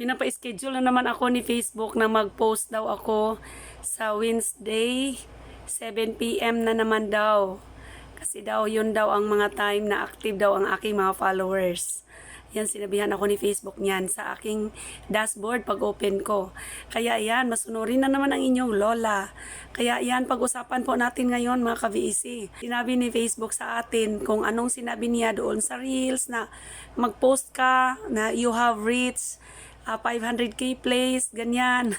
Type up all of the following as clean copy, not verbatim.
Pinapa-schedule na naman ako ni Facebook na mag-post daw ako sa Wednesday, 7 PM na naman daw. Kasi daw, yun daw ang mga time na active daw ang aking mga followers. Yan, sinabihan ako ni Facebook niyan sa aking dashboard pag open ko. Kaya yan, masunurin na naman ang inyong lola. Kaya yan, pag-usapan po natin ngayon mga ka-VEC. Sinabi ni Facebook sa atin kung anong sinabi niya doon sa Reels na mag-post ka na you have reached 500k plays, ganyan.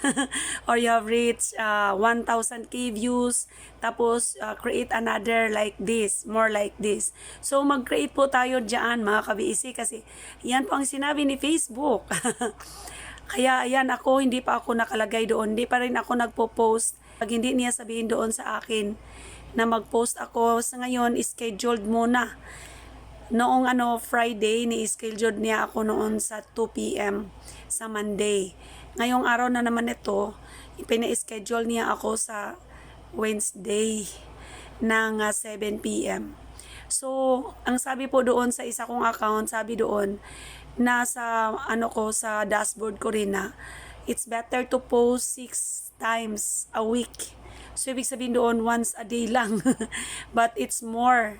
Or you have reached 1,000k views. Tapos, create another like this, more like this. So, mag-create po tayo dyan, mga ka-VEC, kasi yan po ang sinabi ni Facebook. Kaya, ayan, hindi pa ako nakalagay doon. Hindi pa rin ako nagpo-post. Pag hindi niya sabihin doon sa akin na mag-post ako, sa ngayon, scheduled muna. Noong Friday, ni-schedule niya ako noon sa 2 PM sa Monday. Ngayong araw na naman ito, ipina-schedule niya ako sa Wednesday ng 7 PM. So, ang sabi po doon sa isa kong account, sabi doon, nasa sa dashboard ko rin na, it's better to post 6 times a week. So, ibig sabihin doon, once a day lang. But it's more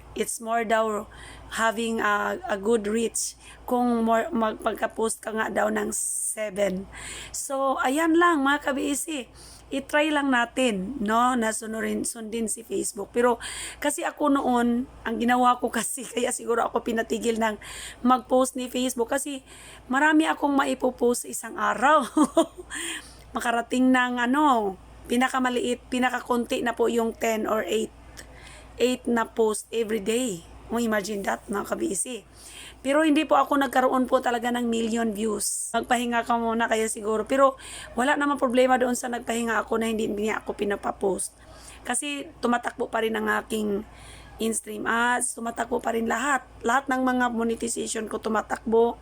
daw having a good reach kung magpagka-post ka nga daw ng 7. So, ayan lang mga ka-VEC. I-try lang natin, no, na sundin si Facebook. Pero kasi ako noon, ang ginawa ko kasi, kaya siguro ako pinatigil ng mag-post ni Facebook kasi marami akong maipopost sa isang araw. Makarating ng pinakamaliit, pinakakunti na po yung 10 or 8 na post every day. Imagine that, mga ka-VEC. Pero hindi po ako nagkaroon po talaga ng million views. Magpahinga ka muna kaya siguro. Pero wala naman problema doon sa nagpahinga ako na hindi niya ako pinapapost. Kasi tumatakbo pa rin ang aking in-stream ads, tumatakbo pa rin lahat. Lahat ng mga monetization ko tumatakbo.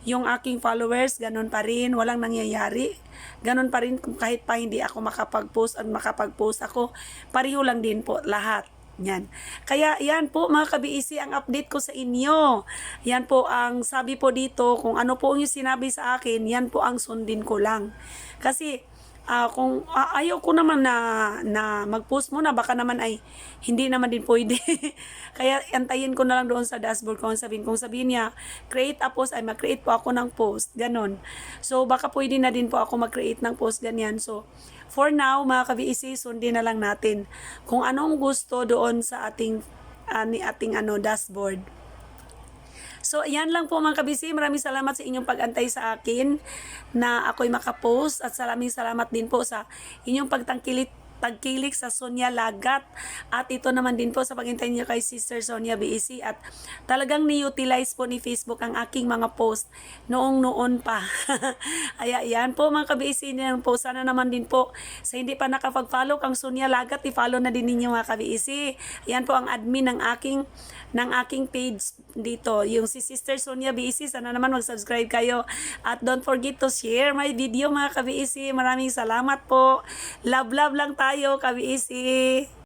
Yung aking followers, ganun pa rin, walang nangyayari. Ganun pa rin kahit pa hindi ako makapag-post at makapag-post ako, pareho lang din po lahat. Yan. Kaya yan po mga ka-VEC ang update ko sa inyo. Yan po ang sabi po dito, kung ano po yung sinabi sa akin, yan po ang sundin ko lang. Kasi kung ayaw ko naman na mag-post muna, baka naman ay hindi naman din pwede. Kaya antayin ko na lang doon sa dashboard ko. Kung sabihin niya, create a post, ay mag-create po ako ng post. Ganon. So, baka pwede na din po ako mag-create ng post, ganyan. So, for now, mga ka-VEC, sundin na lang natin kung anong gusto doon sa ating dashboard. So, ayan lang po mga ka-VEC. Maraming salamat sa inyong pag-antay sa akin na ako'y makapost at maraming salamat din po sa inyong pagkilik sa Sonia Lagat at ito naman din po sa paghintay niyo kay Sister Sonia VEC at talagang ni-utilize po ni Facebook ang aking mga post noon pa. Ay, ayan po mga ka-VEC niyan po. Sana naman din po sa hindi pa nakapag-follow kang Sonia Lagat, i-follow na din ninyo mga ka-VEC. Ayan po ang admin ng aking page dito, yung si Sister Sonia VEC. Sana naman mag-subscribe kayo at don't forget to share my video mga ka-VEC. Maraming salamat po. Love lang tayo ka-VEC.